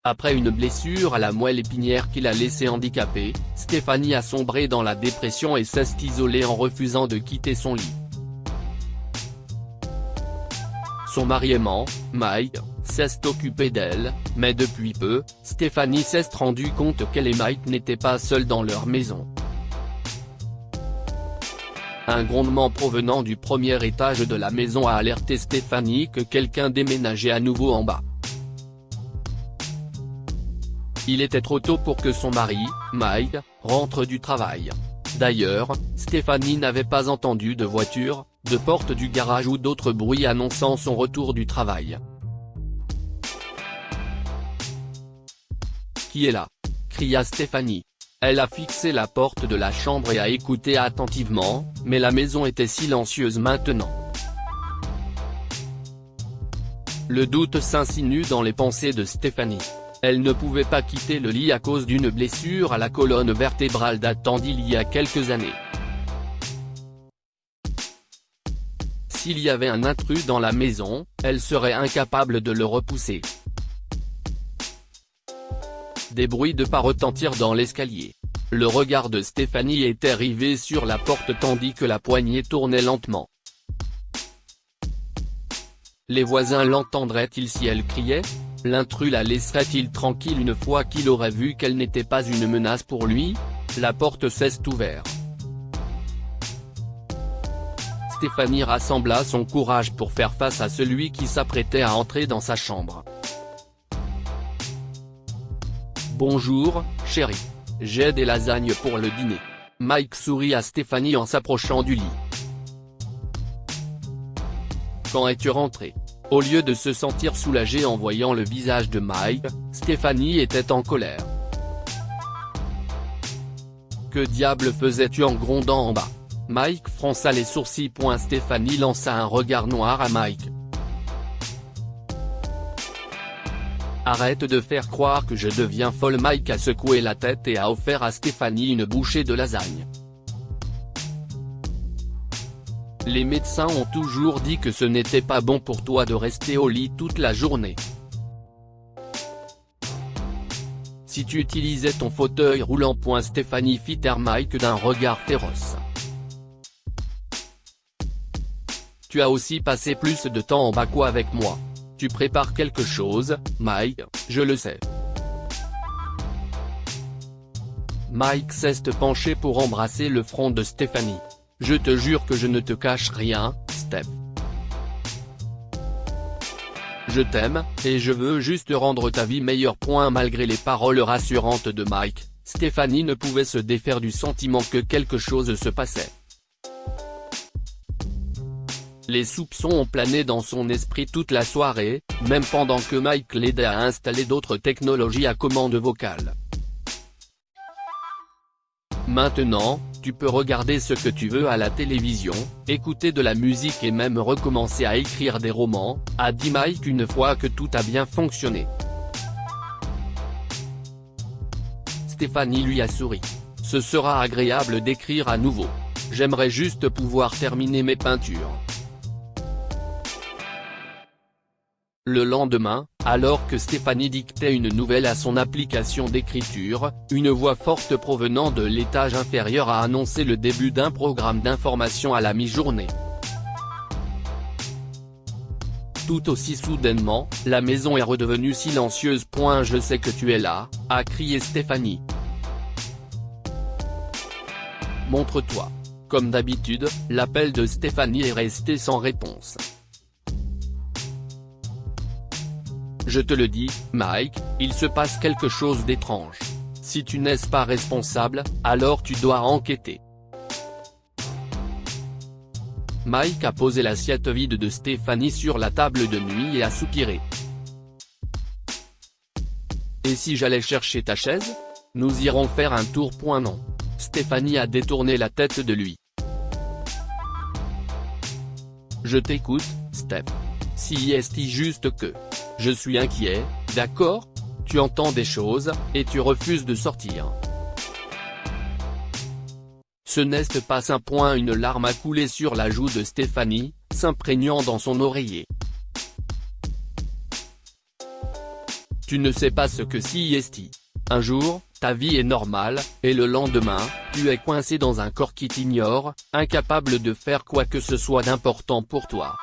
Après une blessure à la moelle épinière qui l'a laissé handicapé, Stéphanie a sombré dans la dépression et s'est isolée en refusant de quitter son lit. Son mari aimant, Mike, s'est occupé d'elle, mais depuis peu, Stéphanie s'est rendu compte qu'elle et Mike n'étaient pas seuls dans leur maison. Un grondement provenant du premier étage de la maison a alerté Stéphanie que quelqu'un déménageait à nouveau en bas. Il était trop tôt pour que son mari, Mike, rentre du travail. D'ailleurs, Stéphanie n'avait pas entendu de voiture, de porte du garage ou d'autres bruits annonçant son retour du travail. « Qui est là ?» cria Stéphanie. Elle a fixé la porte de la chambre et a écouté attentivement, mais la maison était silencieuse maintenant. Le doute s'insinue dans les pensées de Stéphanie. Elle ne pouvait pas quitter le lit à cause d'une blessure à la colonne vertébrale datant d'il y a quelques années. S'il y avait un intrus dans la maison, elle serait incapable de le repousser. Des bruits de pas retentirent dans l'escalier. Le regard de Stéphanie était rivé sur la porte tandis que la poignée tournait lentement. Les voisins l'entendraient-ils si elle criait ? L'intrus la laisserait-il tranquille une fois qu'il aurait vu qu'elle n'était pas une menace pour lui ? La porte s'est ouverte. Stéphanie rassembla son courage pour faire face à celui qui s'apprêtait à entrer dans sa chambre. « Bonjour, chérie. J'ai des lasagnes pour le dîner. » Mike sourit à Stéphanie en s'approchant du lit. « Quand es-tu rentré ?» Au lieu de se sentir soulagée en voyant le visage de Mike, Stéphanie était en colère. « Que diable faisais-tu en grondant en bas ?» Mike fronça les sourcils. Stéphanie lança un regard noir à Mike. « Arrête de faire croire que je deviens folle. » Mike a secoué la tête et a offert à Stéphanie une bouchée de lasagne. Les médecins ont toujours dit que ce n'était pas bon pour toi de rester au lit toute la journée. Si tu utilisais ton fauteuil roulant. Stéphanie fit taire Mike d'un regard féroce. Tu as aussi passé plus de temps en bas qu'avec moi. Tu prépares quelque chose, Mike, je le sais. Mike s'est penché pour embrasser le front de Stéphanie. Je te jure que je ne te cache rien, Steph. Je t'aime, et je veux juste rendre ta vie meilleure. Malgré les paroles rassurantes de Mike, Stéphanie ne pouvait se défaire du sentiment que quelque chose se passait. Les soupçons ont plané dans son esprit toute la soirée, même pendant que Mike l'aidait à installer d'autres technologies à commande vocale. Maintenant, tu peux regarder ce que tu veux à la télévision, écouter de la musique et même recommencer à écrire des romans, a dit Mike une fois que tout a bien fonctionné. Stéphanie lui a souri. Ce sera agréable d'écrire à nouveau. J'aimerais juste pouvoir terminer mes peintures. Le lendemain, alors que Stéphanie dictait une nouvelle à son application d'écriture, une voix forte provenant de l'étage inférieur a annoncé le début d'un programme d'information à la mi-journée. Tout aussi soudainement, la maison est redevenue silencieuse. Je sais que tu es là, a crié Stéphanie. Montre-toi. Comme d'habitude, l'appel de Stéphanie est resté sans réponse. Je te le dis, Mike, il se passe quelque chose d'étrange. Si tu n'es pas responsable, alors tu dois enquêter. Mike a posé l'assiette vide de Stéphanie sur la table de nuit et a soupiré. Et si j'allais chercher ta chaise ? Nous irons faire un tour. Non. Stéphanie a détourné la tête de lui. Je t'écoute, Steph. Si est juste que. Je suis inquiet, d'accord ? Tu entends des choses, et tu refuses de sortir. Ce n'est pas ça. Une larme a coulé sur la joue de Stéphanie, s'imprégnant dans son oreiller. Tu ne sais pas ce que c'est. Un jour, ta vie est normale, et le lendemain, tu es coincé dans un corps qui t'ignore, incapable de faire quoi que ce soit d'important pour toi.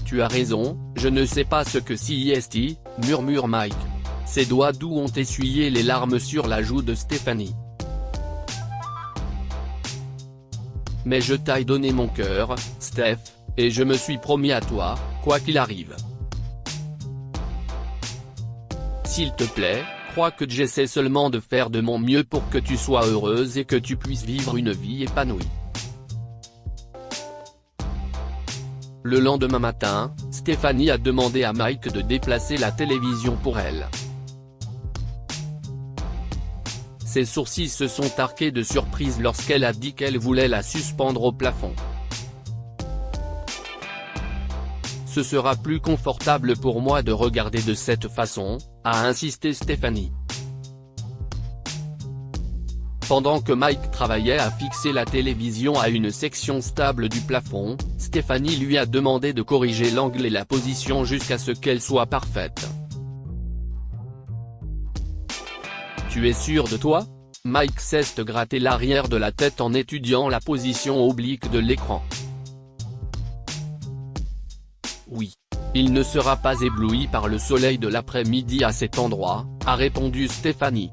Tu as raison, je ne sais pas ce que c'est, murmure Mike. Ses doigts doux ont essuyé les larmes sur la joue de Stéphanie. Mais je t'ai donné mon cœur, Steph, et je me suis promis à toi, quoi qu'il arrive. S'il te plaît, crois que j'essaie seulement de faire de mon mieux pour que tu sois heureuse et que tu puisses vivre une vie épanouie. Le lendemain matin, Stéphanie a demandé à Mike de déplacer la télévision pour elle. Ses sourcils se sont arqués de surprise lorsqu'elle a dit qu'elle voulait la suspendre au plafond. Ce sera plus confortable pour moi de regarder de cette façon, a insisté Stéphanie. Pendant que Mike travaillait à fixer la télévision à une section stable du plafond, Stéphanie lui a demandé de corriger l'angle et la position jusqu'à ce qu'elle soit parfaite. Tu es sûr de toi ? Mike cesse de gratter l'arrière de la tête en étudiant la position oblique de l'écran. Oui. Il ne sera pas ébloui par le soleil de l'après-midi à cet endroit, a répondu Stéphanie.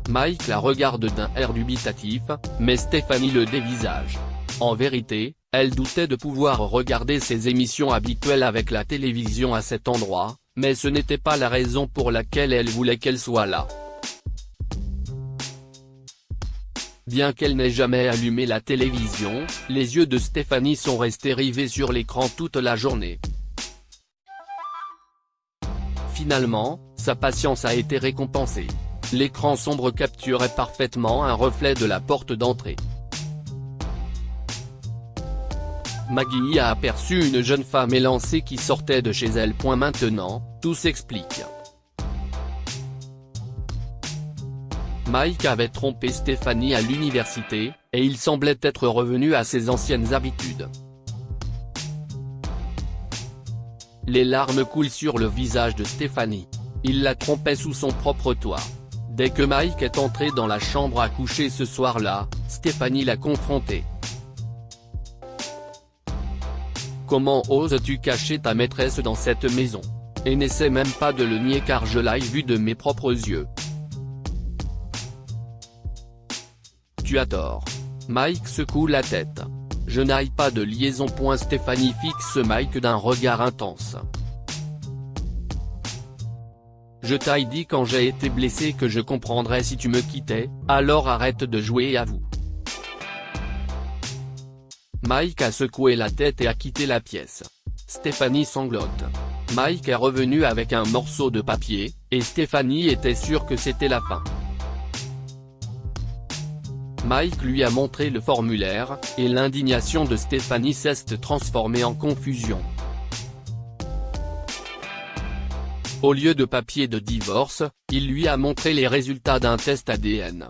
Mike la regarde d'un air dubitatif, mais Stéphanie le dévisage. En vérité, elle doutait de pouvoir regarder ses émissions habituelles avec la télévision à cet endroit, mais ce n'était pas la raison pour laquelle elle voulait qu'elle soit là. Bien qu'elle n'ait jamais allumé la télévision, les yeux de Stéphanie sont restés rivés sur l'écran toute la journée. Finalement, sa patience a été récompensée. L'écran sombre capturait parfaitement un reflet de la porte d'entrée. Maggie a aperçu une jeune femme élancée qui sortait de chez elle. Maintenant, tout s'explique. Mike avait trompé Stéphanie à l'université, et il semblait être revenu à ses anciennes habitudes. Les larmes coulent sur le visage de Stéphanie. Il la trompait sous son propre toit. Dès que Mike est entré dans la chambre à coucher ce soir-là, Stéphanie l'a confronté. Comment oses-tu cacher ta maîtresse dans cette maison ? Et n'essaie même pas de le nier car je l'ai vu de mes propres yeux. Tu as tort. Mike secoue la tête. Je n'ai pas de liaison. Stéphanie fixe Mike d'un regard intense. Je t'ai dit quand j'ai été blessé que je comprendrais si tu me quittais, alors arrête de jouer à vous. Mike a secoué la tête et a quitté la pièce. Stéphanie sanglote. Mike est revenu avec un morceau de papier, et Stéphanie était sûre que c'était la fin. Mike lui a montré le formulaire, et l'indignation de Stéphanie s'est transformée en confusion. Au lieu de papier de divorce, il lui a montré les résultats d'un test ADN.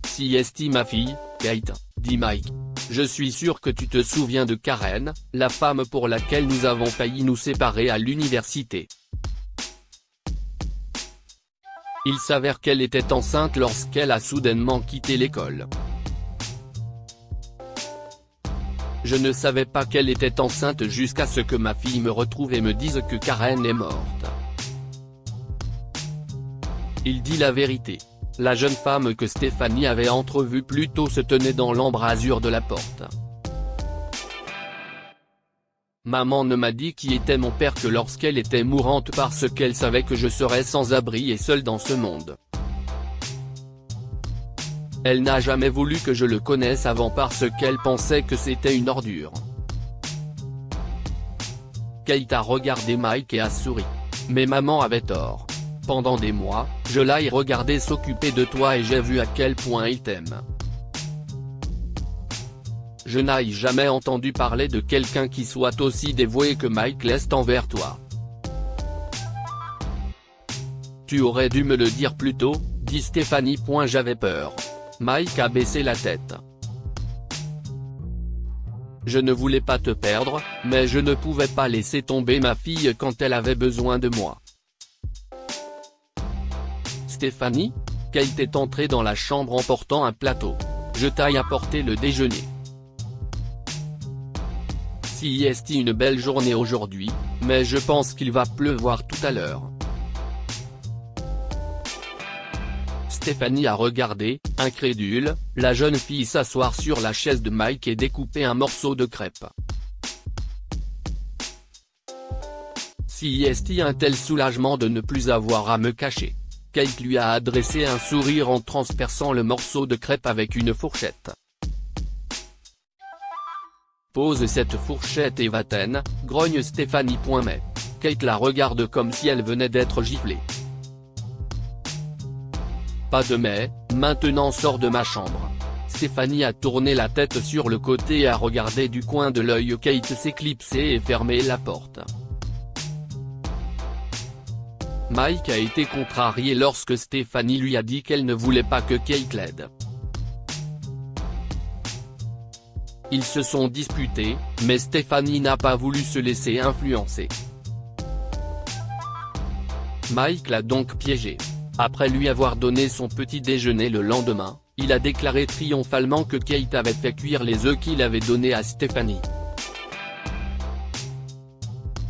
Si ma fille, Kate, dit Mike. Je suis sûr que tu te souviens de Karen, la femme pour laquelle nous avons failli nous séparer à l'université. Il s'avère qu'elle était enceinte lorsqu'elle a soudainement quitté l'école. Je ne savais pas qu'elle était enceinte jusqu'à ce que ma fille me retrouve et me dise que Karen est morte. Il dit la vérité. La jeune femme que Stéphanie avait entrevue plus tôt se tenait dans l'embrasure de la porte. Maman ne m'a dit qui était mon père que lorsqu'elle était mourante parce qu'elle savait que je serais sans abri et seul dans ce monde. Elle n'a jamais voulu que je le connaisse avant parce qu'elle pensait que c'était une ordure. Kate a regardé Mike et a souri. Mais maman avait tort. Pendant des mois, je l'ai regardé s'occuper de toi et j'ai vu à quel point il t'aime. Je n'ai jamais entendu parler de quelqu'un qui soit aussi dévoué que Mike l'est envers toi. Tu aurais dû me le dire plus tôt, dit Stéphanie. J'avais peur. Mike a baissé la tête. Je ne voulais pas te perdre, mais je ne pouvais pas laisser tomber ma fille quand elle avait besoin de moi. Stéphanie? Kate est entrée dans la chambre en portant un plateau. Je t'aille apporter le déjeuner. CIST une belle journée aujourd'hui, mais je pense qu'il va pleuvoir tout à l'heure. Stéphanie a regardé, incrédule, la jeune fille s'asseoir sur la chaise de Mike et découper un morceau de crêpe. CIST un tel soulagement de ne plus avoir à me cacher. Kate lui a adressé un sourire en transperçant le morceau de crêpe avec une fourchette. Pose cette fourchette et va-t'en, grogne Stéphanie. Mais Kate la regarde comme si elle venait d'être giflée. Pas de mais, maintenant sors de ma chambre. Stéphanie a tourné la tête sur le côté et a regardé du coin de l'œil Kate s'éclipser et fermer la porte. Mike a été contrarié lorsque Stéphanie lui a dit qu'elle ne voulait pas que Kate l'aide. Ils se sont disputés, mais Stéphanie n'a pas voulu se laisser influencer. Mike l'a donc piégée. Après lui avoir donné son petit déjeuner le lendemain, il a déclaré triomphalement que Kate avait fait cuire les œufs qu'il avait donnés à Stéphanie.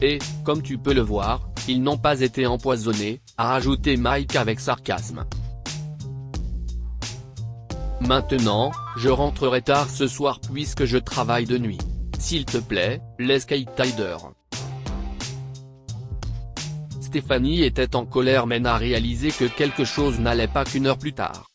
Et, comme tu peux le voir, ils n'ont pas été empoisonnés, a ajouté Mike avec sarcasme. Maintenant, je rentrerai tard ce soir puisque je travaille de nuit. S'il te plaît, laisse Kate Tyler. Stéphanie était en colère mais n'a réalisé que quelque chose n'allait pas qu'une heure plus tard.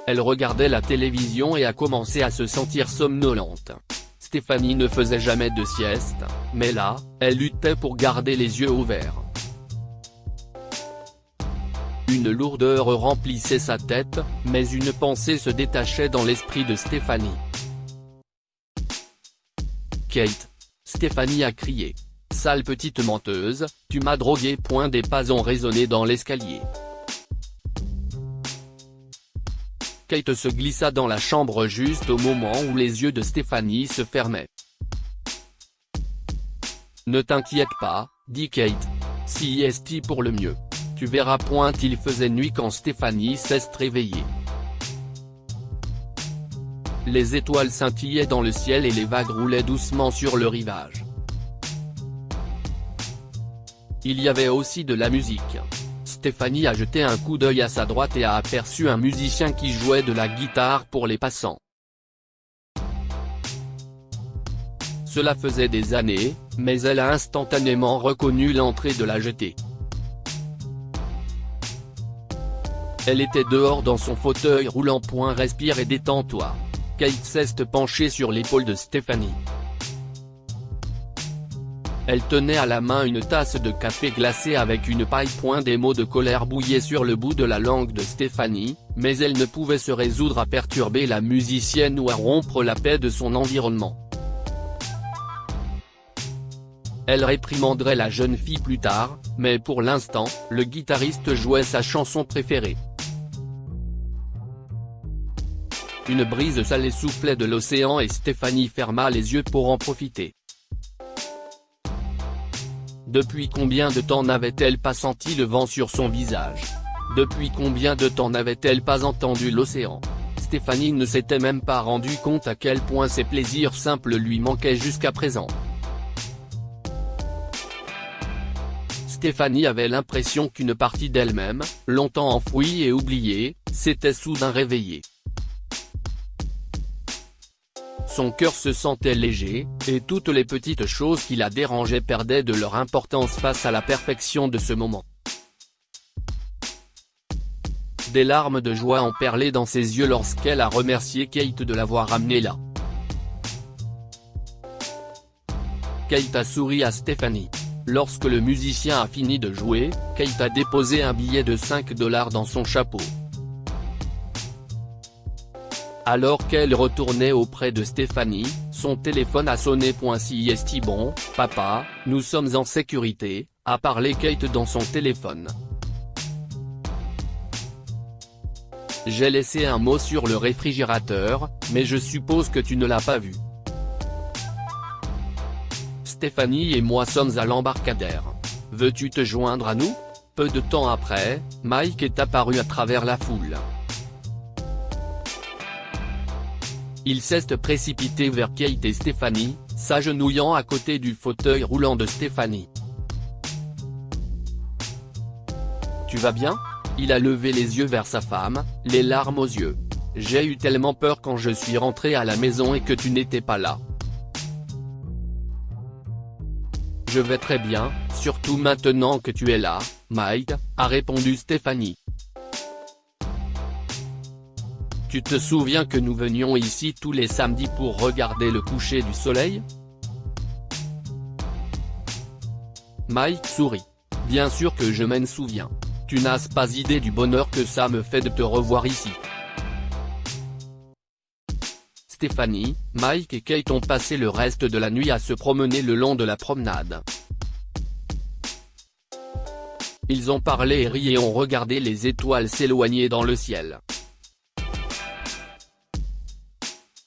Elle regardait la télévision et a commencé à se sentir somnolente. Stéphanie ne faisait jamais de sieste, mais là, elle luttait pour garder les yeux ouverts. Une lourdeur remplissait sa tête, mais une pensée se détachait dans l'esprit de Stéphanie. Kate. Stéphanie a crié. Sale petite menteuse, tu m'as drogué. Des pas ont résonné dans l'escalier. Kate se glissa dans la chambre juste au moment où les yeux de Stéphanie se fermaient. Ne t'inquiète pas, dit Kate. CIST pour le mieux. Tu verras. Il faisait nuit quand Stéphanie s'est réveillée. Les étoiles scintillaient dans le ciel et les vagues roulaient doucement sur le rivage. Il y avait aussi de la musique. Stéphanie a jeté un coup d'œil à sa droite et a aperçu un musicien qui jouait de la guitare pour les passants. Cela faisait des années, mais elle a instantanément reconnu l'entrée de la jetée. Elle était dehors dans son fauteuil roulant. Respire et détends-toi. Kate s'est penchée sur l'épaule de Stéphanie. Elle tenait à la main une tasse de café glacé avec une paille. Des mots de colère bouillaient sur le bout de la langue de Stéphanie, mais elle ne pouvait se résoudre à perturber la musicienne ou à rompre la paix de son environnement. Elle réprimanderait la jeune fille plus tard, mais pour l'instant, le guitariste jouait sa chanson préférée. Une brise salée soufflait de l'océan et Stéphanie ferma les yeux pour en profiter. Depuis combien de temps n'avait-elle pas senti le vent sur son visage? Depuis combien de temps n'avait-elle pas entendu l'océan? Stéphanie ne s'était même pas rendu compte à quel point ces plaisirs simples lui manquaient jusqu'à présent. Stéphanie avait l'impression qu'une partie d'elle-même, longtemps enfouie et oubliée, s'était soudain réveillée. Son cœur se sentait léger, et toutes les petites choses qui la dérangeaient perdaient de leur importance face à la perfection de ce moment. Des larmes de joie ont perlé dans ses yeux lorsqu'elle a remercié Kate de l'avoir amenée là. Kate a souri à Stéphanie. Lorsque le musicien a fini de jouer, Kate a déposé un billet de 5 $ dans son chapeau. Alors qu'elle retournait auprès de Stéphanie, son téléphone a sonné. CIST bon, papa, nous sommes en sécurité, a parlé Kate dans son téléphone. J'ai laissé un mot sur le réfrigérateur, mais je suppose que tu ne l'as pas vu. Stéphanie et moi sommes à l'embarcadère. Veux-tu te joindre à nous ? Peu de temps après, Mike est apparu à travers la foule. Il s'est précipité vers Kate et Stéphanie, s'agenouillant à côté du fauteuil roulant de Stéphanie. « Tu vas bien ?» Il a levé les yeux vers sa femme, les larmes aux yeux. « J'ai eu tellement peur quand je suis rentré à la maison et que tu n'étais pas là. » « Je vais très bien, surtout maintenant que tu es là, Mike », a répondu Stéphanie. « Tu te souviens que nous venions ici tous les samedis pour regarder le coucher du soleil ?» Mike sourit. « Bien sûr que je m'en souviens. Tu n'as pas idée du bonheur que ça me fait de te revoir ici. » Stéphanie, Mike et Kate ont passé le reste de la nuit à se promener le long de la promenade. Ils ont parlé et ri et ont regardé les étoiles s'éloigner dans le ciel.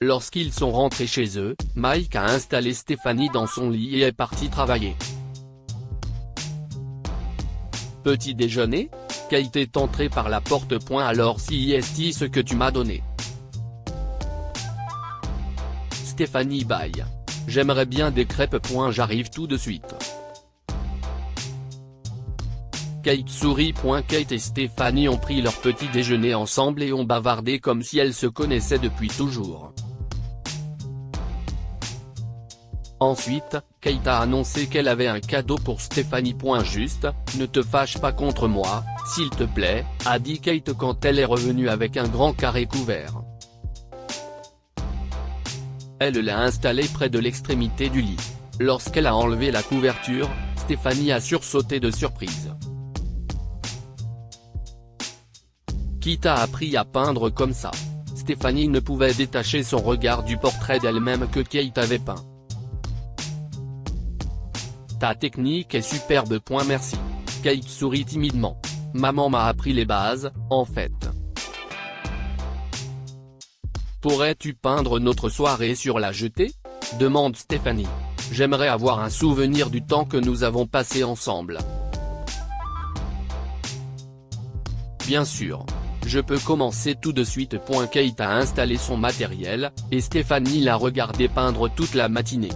Lorsqu'ils sont rentrés chez eux, Mike a installé Stéphanie dans son lit et est parti travailler. Petit déjeuner ? Kate est entrée par la porte. Alors si est ce que tu m'as donné ? Stéphanie baille. J'aimerais bien des crêpes. J'arrive tout de suite. Kate sourit. Kate et Stéphanie ont pris leur petit déjeuner ensemble et ont bavardé comme si elles se connaissaient depuis toujours. Ensuite, Kate a annoncé qu'elle avait un cadeau pour Stéphanie. Juste, ne te fâche pas contre moi, s'il te plaît, a dit Kate quand elle est revenue avec un grand carré couvert. Elle l'a installé près de l'extrémité du lit. Lorsqu'elle a enlevé la couverture, Stéphanie a sursauté de surprise. Qui t'a appris à peindre comme ça ? Stéphanie ne pouvait détacher son regard du portrait d'elle-même que Kate avait peint. Ta technique est superbe. Merci. Kate sourit timidement. Maman m'a appris les bases, en fait. Pourrais-tu peindre notre soirée sur la jetée ? Demande Stéphanie. J'aimerais avoir un souvenir du temps que nous avons passé ensemble. Bien sûr. Je peux commencer tout de suite. Kate a installé son matériel, et Stéphanie l'a regardé peindre toute la matinée.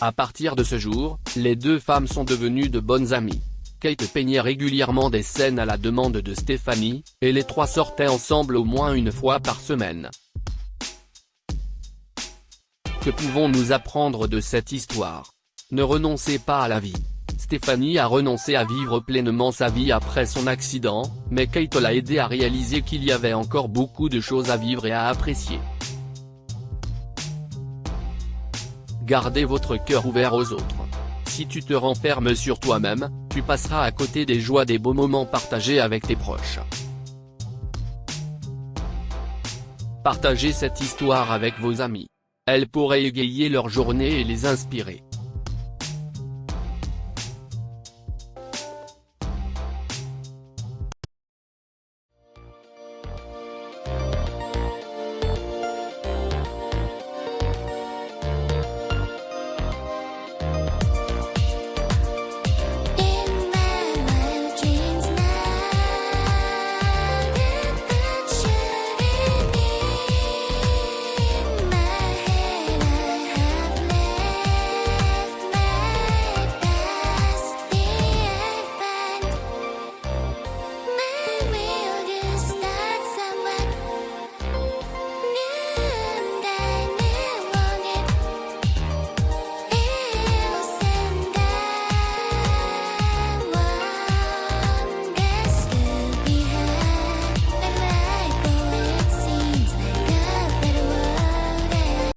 À partir de ce jour, les deux femmes sont devenues de bonnes amies. Kate peignait régulièrement des scènes à la demande de Stéphanie, et les trois sortaient ensemble au moins une fois par semaine. Que pouvons-nous apprendre de cette histoire ? Ne renoncez pas à la vie. Stéphanie a renoncé à vivre pleinement sa vie après son accident, mais Kate l'a aidé à réaliser qu'il y avait encore beaucoup de choses à vivre et à apprécier. Gardez votre cœur ouvert aux autres. Si tu te renfermes sur toi-même, tu passeras à côté des joies des beaux moments partagés avec tes proches. Partagez cette histoire avec vos amis. Elle pourrait égayer leur journée et les inspirer.